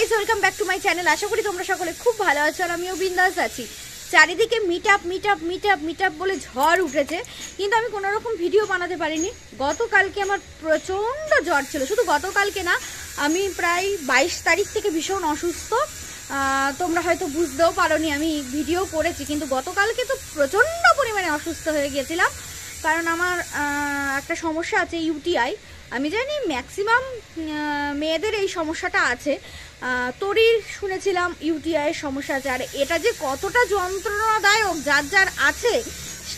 Guys, welcome back to my channel. আশা করি তোমরা সকলে খুব ভালো আছো আর আমিও বিন্দাস আছি। চারিদিকে মিট আপ বলে ঝড় উঠেছে, কিন্তু আমি কোনো রকম ভিডিও বানাতে পারিনি। গতকালকে আমার প্রচণ্ড জ্বর ছিল, শুধু গতকালকে না, আমি প্রায় 22 তারিখ থেকে ভীষণ অসুস্থ। তোমরা হয়তো বুঝতেও পারোনি, আমি ভিডিও করেছি, কিন্তু গতকালকে তো প্রচণ্ড পরিমাণে অসুস্থ হয়ে গিয়েছিলাম। কারণ আমার একটা সমস্যা আছে, ইউটিআই। আমি জানি ম্যাক্সিমাম মেয়েদের এই সমস্যাটা আছে। তোরই শুনেছিলাম ইউটিআই এর সমস্যা আছে, আর এটা যে কতটা যন্ত্রণাদায়ক যার যার আছে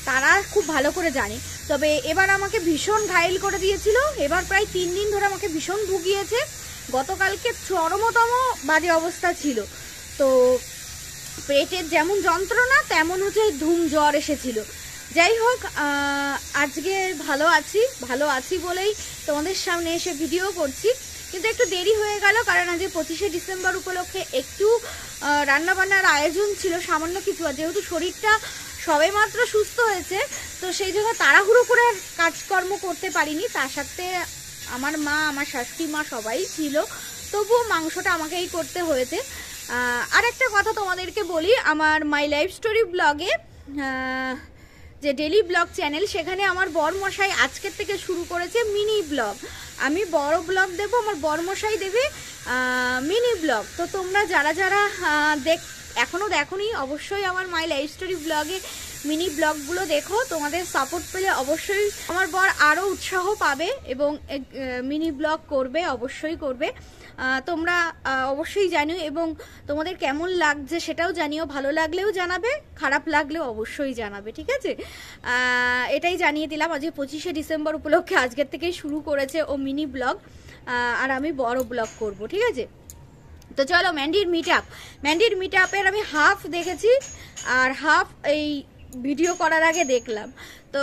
তারা খুব ভালো করে জানে। তবে এবার আমাকে ভীষণ ঘায়েল করে দিয়েছিল, এবার প্রায় 3 দিন ধরে আমাকে ভীষণ ভুগিয়েছে। গতকালকে চরমতম বাজে অবস্থা ছিল। তো পেটের যেমন যন্ত্রণা তেমন হচ্ছে ধুম জ্বর এসেছিল। যাই হোক, আজকে ভালো আছি বলেই তোমাদের সামনে এসে ভিডিও করছি, কিন্তু একটু দেরি হয়ে গেল। কারণ আজ 25শে ডিসেম্বর উপলক্ষে একটু রান্নাবান্নার আয়োজন ছিল, সামান্য কিছু। আর যেহেতু শরীরটা সবেমাত্র সুস্থ হয়েছে, তো সেই জন্য তাড়াহুড়ো করে কাজকর্ম করতে পারিনি। তার সাথে আমার মা, আমার শাশুড়ি মা সবাই ছিল, তবুও মাংসটা আমাকেই করতে হয়েছে। আর একটা কথা তোমাদেরকে বলি, আমার মাই লাইফ স্টোরি ব্লগে, যে ডেলি ব্লগ চ্যানেল, সেখানে আমার বরমশাই আজকের থেকে শুরু করেছে মিনি ব্লগ। আমি বড় ব্লগ দেব, আমার বরমশাই দেবে মিনি ব্লগ। তো তোমরা যারা যারা এখনও দেখোনি, অবশ্যই আমার মাই লাইফ স্টোরি ব্লগে মিনি ব্লগগুলো দেখো। তোমাদের সাপোর্ট পেলে অবশ্যই আমার বর আরও উৎসাহ পাবে এবং মিনি ব্লগ করবে, অবশ্যই করবে। তোমরা অবশ্যই জানিও, এবং তোমাদের কেমন লাগছে সেটাও জানিও। ভালো লাগলেও জানাবে, খারাপ লাগলেও অবশ্যই জানাবে, ঠিক আছে? এটাই জানিয়ে দিলাম। আজকে 25শে ডিসেম্বর উপলক্ষে আজকের থেকেই শুরু করেছে ও মিনি ব্লগ, আর আমি বড় ব্লগ করব, ঠিক আছে? তো চলো, ম্যান্ডির মিট আপের আমি হাফ দেখেছি, আর হাফ এই ভিডিও করার আগে দেখলাম। তো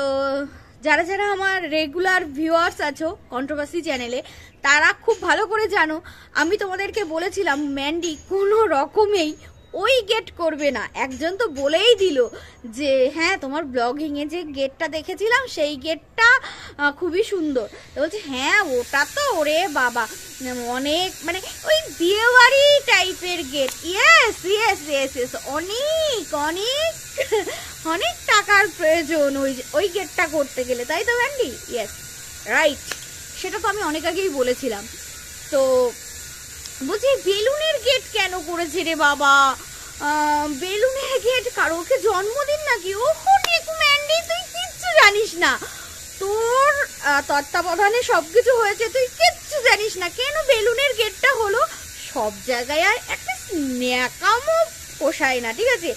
যারা যারা আমার রেগুলার ভিউয়ার্স আছো কন্ট্রোভার্সি চ্যানেলে, তারা খুব ভালো করে জানো, আমি তোমাদেরকে বলেছিলাম ম্যান্ডি কোনো রকমেই ওই গেট করবে না। একজন তো বলেই দিল যে হ্যাঁ, তোমার ব্লগিংয়ে যে গেটটা দেখেছিলাম সেই গেটটা খুবই সুন্দর। তো বলছে হ্যাঁ, ওটা তো ওরে বাবা অনেক, মানে ওই বিয়েবাড়ি টাইপের gate. Yes yes yes yes, অনেক অনেক অনেক টাকার প্রয়োজন ওই গেটটা করতে গেলে, তাই তো ম্যান্ডি? ইয়েস, রাইট, সেটা তো আমি অনেক আগেই বলেছিলাম। তো বলছি বেলুনের গেট কেন করেছে রে বাবা? বেলুনের গেট কারোকে জন্মদিন নাকি? ও ম্যান্ডি, তুই কিচ্ছু জানিস না, তোর তত্ত্বাবধানে সবকিছু হয়েছে, তুই কিচ্ছু জানিস না। কেন বেলুনের গেটটা হলো? সব জায়গায় আর একটা ন্যাকামো পোষায় না, ঠিক আছে?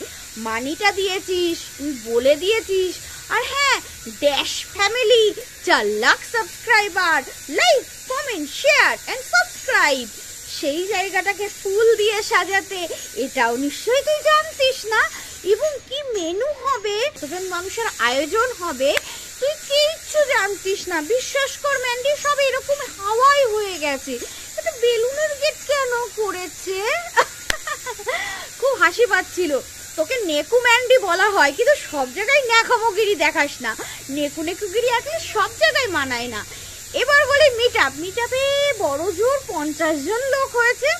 মানিটা দিয়েছিস, তুই বলে দিয়েছিস। আর হ্যাঁ, dash family 4 lakh subscriber, like comment share and subscribe, সেই জায়গাটাকে ফুল দিয়ে সাজাতে এটাও নিশ্চয়ই তুই জানতিস না। এবং কি মেনু হবে, কতজন মানুষের আয়োজন হবে, তুই কিচ্ছু জানতিস না। বিশ্বাস কর ম্যান্ডি, সব এরকম হাওয়াই হয়ে গেছে। এটা বেলুনের গেট কেন করেছে? খুব হাসি পাচ্ছিল। তোকে নেকু ম্যান্ডি বলা হয়, কিন্তু সব জায়গায় ন্যাকামোগিরি দেখাস না। নেকুগিরি আসলে সব জায়গায় মানায় না। এবার বলি মিট আপে বড় জোর 50 জন লোক হয়েছে।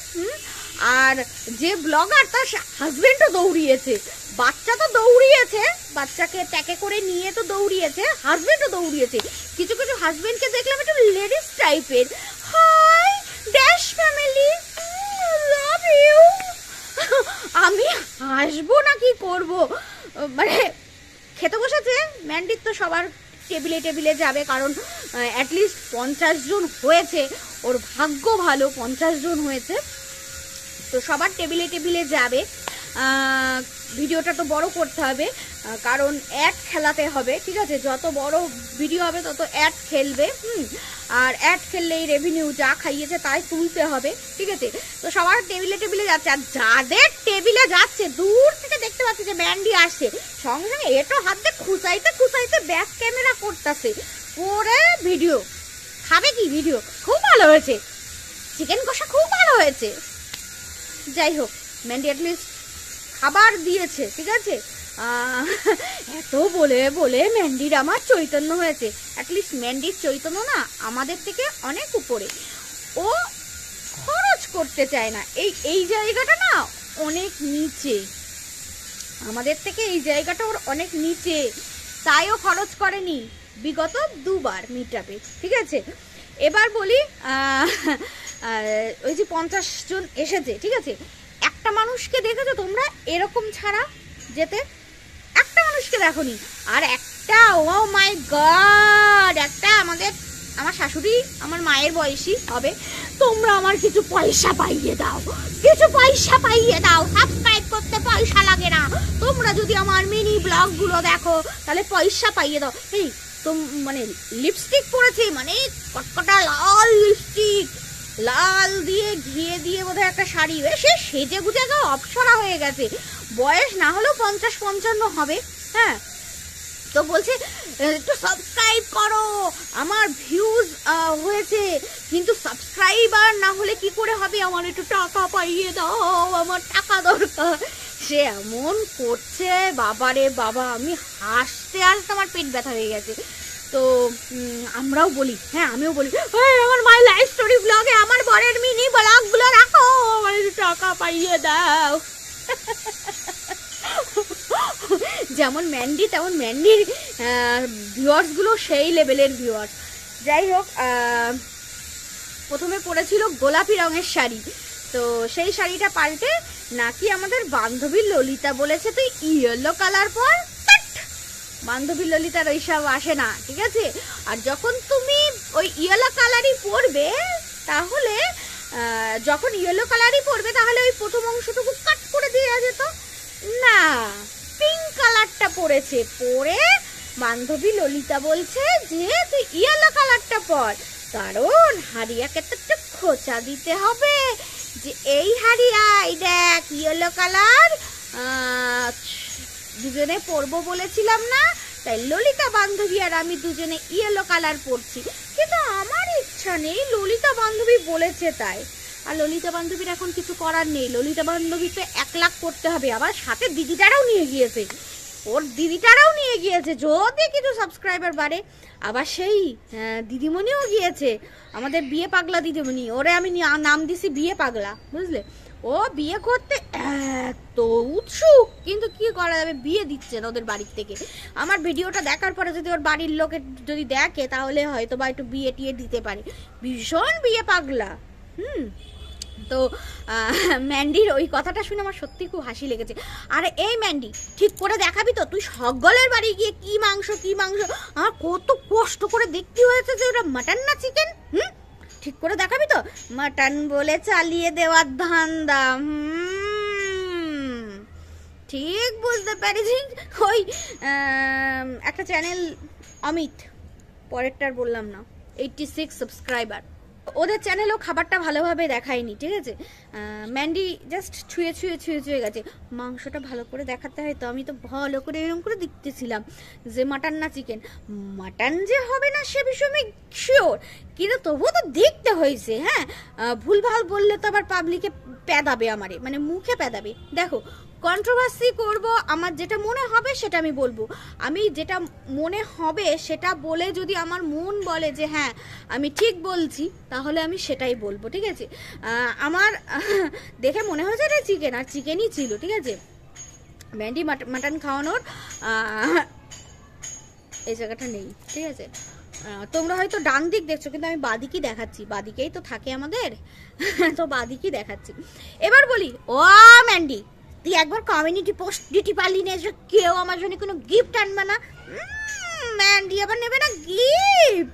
আর যে ব্লগার, তার হাজবেন্ডও দৌড়িয়েছে, বাচ্চা তো দৌড়িয়েছে, বাচ্চাকে ট্যাকে করে নিয়ে তো দৌড়িয়েছে, হাজবেন্ডও দৌড়িয়েছে। কিছু কিছু হাজবেন্ডকে দেখলাম একটু লেডিস টাইপের। Hi dash family, love you. আমি হাসবো না কি করব? মানে খেতে বসেছে ম্যান্ডির, তো সবার টেবিলে টেবিলে যাবে, কারণ অ্যাটলিস্ট 50 জন হয়েছে। ওর ভাগ্য ভালো, 50 জন হয়েছে, তো সবার টেবিলে টেবিলে যাবে। ভিডিওটা তো বড় করতে হবে, কারণ অ্যাড খেলাতে হবে, ঠিক আছে? যত বড় ভিডিও হবে তত অ্যাড খেলবে। আর অ্যাড খেললেই রেভিনিউ যা খাইয়েছে তাই তুলতে হবে, ঠিক আছে? তো সবার টেবিলে টেবিলে যাচ্ছে, আর যাদের টেবিলে যাচ্ছে দূর থেকে দেখতে পাচ্ছি যে ম্যান্ডি আসছে, সঙ্গে সঙ্গে এটো হাত দিয়ে খুঁচাইতে ব্যাক ক্যামেরা করতেছে, করে ভিডিও খাবে। কি ভিডিও? খুব ভালো হয়েছে, চিকেন কষা খুব ভালো হয়েছে। যাই হোক, ম্যান্ডি অ্যাটলিস্ট খাবার দিয়েছে, ঠিক আছে? এত বলে বলে ম্যান্ডির আমার চৈতন্য হয়েছে। অ্যাটলিস্ট ম্যান্ডির চৈতন্য না আমাদের থেকে অনেক উপরে। ও খরচ করতে চায় না। এই জায়গাটা না অনেক নিচে, আমাদের থেকে এই জায়গাটা ওর অনেক নিচে, তাইও খরচ করেনি বিগত 2 বার মিটআপে, ঠিক আছে। এবার বলি ওই যে 50 জন এসেছে, ঠিক আছে, একটা মানুষকে দেখেছো তোমরা এরকম ছাড়া যেতে? একটা মানুষকে দেখোনি। আর একটা, ও মাই গড, একটা আমার শাশুড়ি আমার মায়ের বয়সী হবে, তোমরা আমার কিছু পয়সা পাইয়ে দাও, কিছু পয়সা পাইয়ে দাও, সাবস্ক্রাইব করতে পয়সা লাগে না, তোমরা যদি আমার মিনি ব্লগ গুলো দেখো তাহলে পয়সা পাইয়ে দাও। এই তো মানে লিপস্টিক পরেছে, মানে কটকটা লাল লিপস্টিক, লাল দিয়ে ঘিয়ে দিয়ে বোধহয় একটা শাড়ি, সে সেজে গুজে অপসরা হয়ে গেছে, বয়স না হলেও 50-55 হবে, হ্যাঁ। তো বলছে একটু সাবস্ক্রাইব করো, আমার ভিউজ হয়েছে কিন্তু সাবস্ক্রাইবার না হলে কি করে হবে, আমার একটু টাকা পাইয়ে দাও, আমার টাকা দরকার। সে এমন করছে বাবারে বাবা, আমি হাসতে হাসতে আমার পেট ব্যথা হয়ে গেছে। তো আমরাও বলি, হ্যাঁ আমিও বলি, আমার মাই লাইফ স্টোরি ব্লগে আমার বরের মিনি ব্লগগুলো রাখো, আমার একটু টাকা পাইয়ে দাও। যেমন ম্যান্ডি তেমন ম্যান্ডির ভিউয়ার্সগুলো সেই লেভেলের ভিউয়ার্স। যাই হোক, প্রথমে পরেছিল গোলাপি রঙের শাড়ি, তো সেই শাড়িটা পাল্টে নাকি আমাদের বান্ধবী ললিতা বলেছে তুই ইয়েলো কালার পর। বান্ধবী ললিতার ওইসব আসে না, ঠিক আছে। আর যখন তুমি ওই ইয়েলো কালারই পরবে তাহলে যখন ইয়েলো কালারই পরবে তাহলে ওই প্রথম অংশটুকু কাট করে দেওয়া যেত না, পিঙ্ক কালারটা পরেছে, পরে বান্ধবী ললিতা বলছে যে তুই ইয়েলো কালারটা পর, কারণ হারিয়াকে তো একটু খোঁচা দিতে হবে যে এই হারিয়া এই দেখ ইয়েলো কালার দুজনে পরবো বলেছিলাম না, তাই ললিতা বান্ধবী আর আমি দুজনে ইয়েলো কালার পরছি। কিন্তু আমার ইচ্ছা নেই, ললিতা বান্ধবী বলেছে তাই। আর ললিতা বান্ধবীর এখন কিছু করার নেই, ললিতা বান্ধবীকে 1 লাখ করতে হবে, আবার সাথে দিদিটারাও নিয়ে গিয়েছে, ওর দিদিটারাও নিয়ে গিয়েছে, যদি কিছু সাবস্ক্রাইবার বাড়ে। আবার সেই দিদিমণিও গিয়েছে, আমাদের বিয়ে পাগলা দিদিমণি, ওরে আমি নাম দিছি বিয়ে পাগলা, বুঝলে। ও বিয়ে করতে এত উৎসুক, কিন্তু কি করা যাবে, বিয়ে দিচ্ছে না ওদের বাড়ির থেকে। আমার ভিডিওটা দেখার পরে যদি ওর বাড়ির লোকে যদি দেখে তাহলে হয়তো বা একটু বিয়ে টিয়ে দিতে পারে, ভীষণ বিয়ে পাগলা। তো ম্যান্ডির ওই কথাটা শুনে আমার সত্যি খুব হাসি লেগেছে। আরে এই ম্যান্ডি, ঠিক করে দেখাবি তো তুই সকলের বাড়ি গিয়ে কি মাংস আমার কত কষ্ট করে দেখতে হয়েছে যে ওটা মাটন না চিকেন, ঠিক করে দেখাবি তো, মাটন বলে চালিয়ে দেওয়ার ধান্দা। ঠিক বুঝতে পেরেছি। ওই একটা চ্যানেল অমিত, পরেরটার বললাম না, 86 সাবস্ক্রাইবার, ওদের চ্যানেলেও খাবারটা ভালোভাবে দেখায়নি, ঠিক আছে। ম্যান্ডি জাস্ট ছুঁয়ে গেছে, মাংসটা ভালো করে দেখাতে হয়, তো আমি তো ভালো করে এরকম করে দেখতেছিলাম যে মাটন না চিকেন, মাটন যে হবে না সে বিষয়ে আমি শিওর, কিন্তু তবুও তো দেখতে হয়েছে। হ্যাঁ, ভুলভাল বললে তো আবার পাবলিকে পেদাবে, আমারে মানে মুখে পেদাবে। দেখো, কন্ট্রোভার্সি করব, আমার যেটা মনে হবে সেটা আমি বলবো, আমি যেটা মনে হবে সেটা বলে যদি আমার মন বলে যে হ্যাঁ আমি ঠিক বলছি তাহলে আমি সেটাই বলবো, ঠিক আছে। আমার দেখে মনে হয়েছে এটা চিকেন, আর চিকেনই ছিল, ঠিক আছে। ম্যান্ডি মাটন খাওয়ানোর এই জায়গাটা নেই, ঠিক আছে। তোমরা হয়তো ডান দিক দেখছো, কিন্তু আমি বাদিকই দেখাচ্ছি, বাদিকেই তো থাকে আমাদের, তো বাদিকই দেখাচ্ছি। এবার বলি, ও ম্যান্ডি, তুই একবার কমিউনিটি পোস্ট দিতে পারলি না যে কেউ আমার জন্য কোনো গিফট আনবে না? ম্যান্ডি আবার নেবে না গিফট?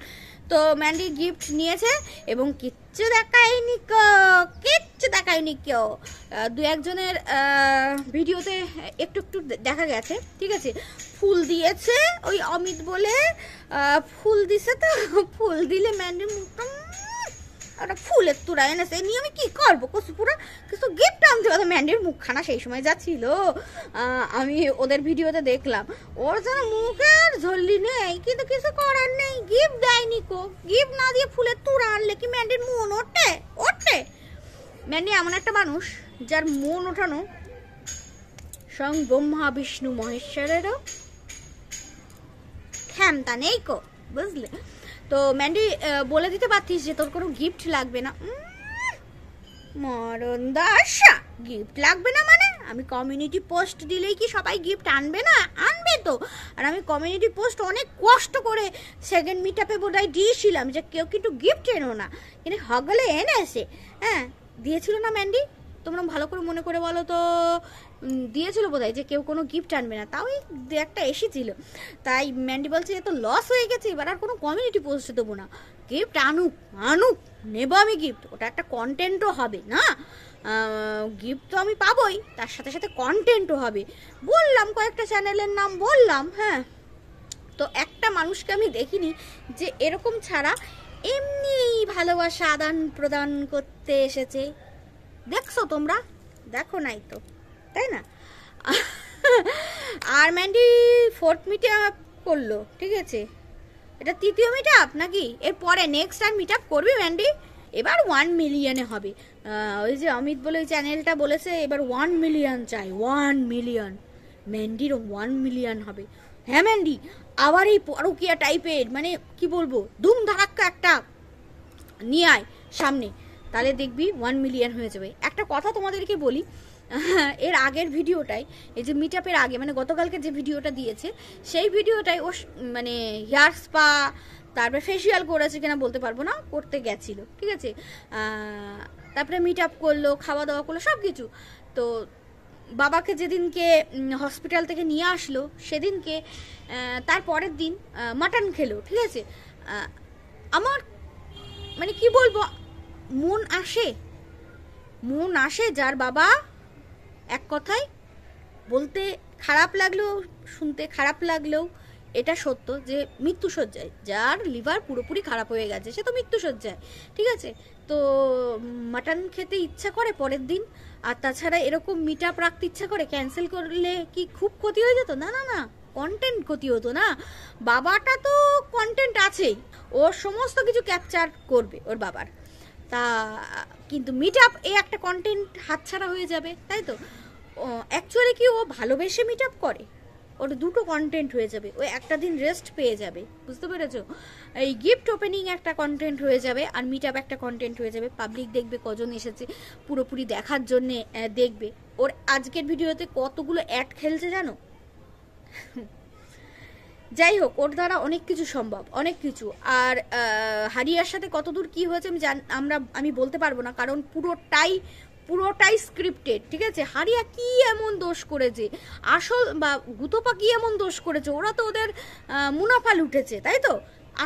তো ম্যান্ডি গিফট নিয়েছে এবং কিচ্ছু দেখায়নি কেউ। 2-1 জনের ভিডিওতে একটু দেখা গেছে, ঠিক আছে। ফুল দিয়েছে ওই অমিত বলে, ফুল দিছে, তো ফুল দিলে ম্যান্ডির মুখটা একটা ফুলের তুরা এনেছে, নিয়ে আমি কি করবো পুরো কিছু গিফট আনতে পারতো। ম্যান্ডির মুখখানা সেই সময় যা ছিল, আমি ওদের ভিডিওতে দেখলাম, ওর যেন মুখের ঝল্লি নেই, কিন্তু কিছু করার নেই, গিফট দেয়নি কো। গিফট না দিয়ে ফুলের তুরা আনলে কি ম্যান্ডির মন ওঠে? ম্যান্ডি এমন একটা মানুষ যার মন ওঠানো স্বয়ং ব্রহ্মা বিষ্ণু মহেশ্বরেরও ক্ষমতা নেই কো, বুঝলে। তো ম্যান্ডি বলে দিতে পারতিস যে তোর কোনো গিফট লাগবে না, মরণ দাসা, গিফট লাগবে না মানে? আমি কমিউনিটি পোস্ট দিলেই কি সবাই গিফট আনবে না? আনবে তো। আর আমি কমিউনিটি পোস্ট অনেক কষ্ট করে সেকেন্ড মিট আপে বোধহয় দিয়েছিলাম যে কেউ কিন্তু গিফট এনো না, কিন্তু হগলে এনেছে। হ্যাঁ, দিয়েছিল না ম্যান্ডি? তোমরা ভালো করে মনে করে বলো তো। দিয়েছিল বোধহয় যে কেউ কোনো গিফট আনবে না, তাও একটা এসেছিল। তাই ম্যান্ডি বলছে এ তো লস হয়ে গেছে, এবার আর কোনো কমিউনিটি পোস্ট দেবো না। গিফট আনুক আনুক, নেবো আমি গিফট, ওটা একটা কন্টেন্টও হবে না? গিফট তো আমি পাবোই, তার সাথে সাথে কন্টেন্টও হবে। বললাম কয়েকটা চ্যানেলের নাম বললাম। হ্যাঁ, তো একটা মানুষকে আমি দেখিনি যে এরকম ছাড়া এমনি ভালোবাসা আদান প্রদান করতে এসেছে। দেখছো তোমরা? দেখো নাই তো, তাই না? আর ম্যান্ডি 4th মিট আপ করলো, ঠিক আছে? এটা 3য় মিট আপ নাকি? এরপরে নেক্সট আর মিট আপ করবি ম্যান্ডি? এবার 1 মিলিয়নে হবে। ওই যে অমিত বলে ওই চ্যানেলটা বলেছে এবার 1 মিলিয়ন চাই, 1 মিলিয়ন। ম্যান্ডিরও 1 মিলিয়ন হবে। হ্যাঁ ম্যান্ডি, আবার এই পরকিয়া টাইপের, মানে কি বলবো, ধুম ধারাক্কা একটা নিয়ে আয় সামনে, তাহলে দেখবি 1 মিলিয়ন হয়ে যাবে। একটা কথা তোমাদেরকে বলি, এর আগের ভিডিওটাই, এই যে মিট আপের আগে, মানে গতকালকে যে ভিডিওটা দিয়েছে সেই ভিডিওটাই ও মানে হেয়ার স্পা, তারপরে ফেসিয়াল করেছে কিনা বলতে পারবো না, করতে গেছিল, ঠিক আছে? তারপরে মিট আপ করলো, খাওয়া দাওয়া করলো, সব কিছু। তো বাবাকে যেদিনকে হসপিটাল থেকে নিয়ে আসলো সেদিনকে তার পরের দিন মাটন খেলো, ঠিক আছে? আমার মানে কি বলবো, মন আসে যার বাবা, এক কথায় বলতে খারাপ লাগলেও, শুনতে খারাপ লাগলেও এটা সত্য যে মৃত্যুশয্যায়, যার লিভার পুরোপুরি খারাপ হয়ে গেছে, সে তো মৃত্যুশয্যায়, ঠিক আছে? তো মাটন খেতে ইচ্ছা করে পরের দিন, আর তাছাড়া এরকম মিট আপ রাখতে ইচ্ছা করে, ক্যান্সেল করলে কি খুব ক্ষতি হয়ে যেত? না না না, কন্টেন্ট ক্ষতি হতো না। বাবাটা তো কন্টেন্ট আছেই, ও সমস্ত কিছু ক্যাপচার করবে ওর বাবার, তা কিন্তু মিট আপ এই একটা কন্টেন্ট হাতছাড়া হয়ে যাবে, তাই তো? অ্যাকচুয়ালি কি ও ভালোবেসে মিট আপ করে? ওর দুটো কন্টেন্ট হয়ে যাবে, ও একটা দিন রেস্ট পেয়ে যাবে, বুঝতে পেরেছো? এই গিফট ওপেনিং একটা কন্টেন্ট হয়ে যাবে, আর মিট আপ একটা কন্টেন্ট হয়ে যাবে। পাবলিক দেখবে কজন এসেছে, পুরোপুরি দেখার জন্যে দেখবে। ওর আজকের ভিডিওতে কতগুলো অ্যাড খেলছে জানো? যাই হোক, ওর দ্বারা অনেক কিছু সম্ভব, অনেক কিছু। আর হারিয়ার সাথে কতদূর কি হয়েছে আমি বলতে পারবো না, কারণ পুরোটাই স্ক্রিপ্টেড, ঠিক আছে? হারিয়া কি এমন দোষ করেছে, আসল বা গুতপা কি এমন দোষ করেছে? ওরা তো ওদের মুনাফা লুটেছে, তাই তো?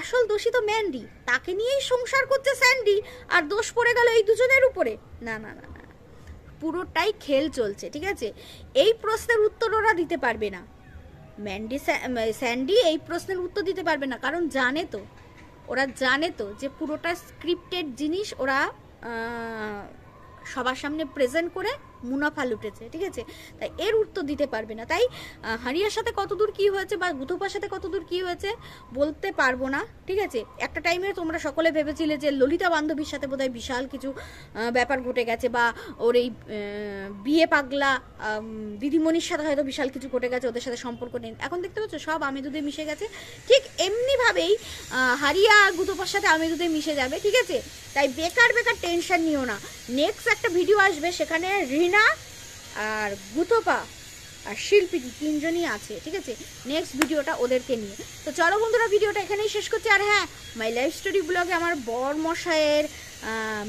আসল দোষী তো ম্যান্ডি, তাকে নিয়েই সংসার করছে স্যান্ডি, আর দোষ পড়ে গেল এই দুজনের উপরে। না না না না, পুরোটাই খেল চলছে, ঠিক আছে? এই প্রশ্নের উত্তর ওরা দিতে পারবে না, স্যান্ডি এই প্রশ্নের উত্তর দিতে পারবে না, কারণ ওরা জানে তো যে পুরোটা স্ক্রিপ্টেড জিনিস ওরা সবার সামনে প্রেজেন্ট করে মুনাফা লুটেছে, ঠিক আছে? তাই এর উত্তর দিতে পারবে না। তাই হারিয়ার সাথে কতদূর কি হয়েছে বা গুতপার সাথে কতদূর কি হয়েছে বলতে পারবো না, ঠিক আছে? একটা টাইমে তোমরা সকলে ভেবেছিলে যে ললিতা বান্ধবীর সাথে বোধহয় বিশাল কিছু ব্যাপার ঘটে গেছে, বা ওর এই বিয়ে পাগলা দিদিমণির সাথে হয়তো বিশাল কিছু ঘটে গেছে, ওদের সাথে সম্পর্ক নেই। এখন দেখতে পাচ্ছ সব আমি দুধে মিশে গেছে। ঠিক এমনিভাবেই হারিয়া আর গুতপার সাথে আমি দুধে মিশে যাবে, ঠিক আছে? তাই বেকার টেনশন নিও না। নেক্সট একটা ভিডিও আসবে, সেখানে রিনা আর গুতপা আর শিল্পী তিনজনই আছে, ঠিক আছে? নেক্সট ভিডিওটা ওদেরকে নিয়ে। তো চলো বন্ধুরা, ভিডিওটা এখানেই শেষ করছি। আর হ্যাঁ, মাই লাইফ স্টোরি ব্লগে আমার বরমশাইয়ের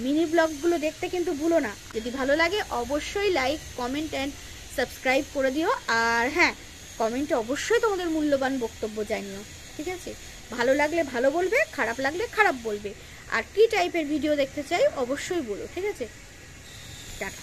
মিনি ব্লগগুলো দেখতে কিন্তু ভুলো না। যদি ভালো লাগে অবশ্যই লাইক, কমেন্ট অ্যান্ড সাবস্ক্রাইব করে দিও। আর হ্যাঁ, কমেন্টে অবশ্যই তোমাদের মূল্যবান বক্তব্য জানিও, ঠিক আছে? ভালো লাগলে ভালো বলবে, খারাপ লাগলে খারাপ বলবে। আর কি টাইপের ভিডিও দেখতে চাই অবশ্যই বলো, ঠিক আছে? টাটা।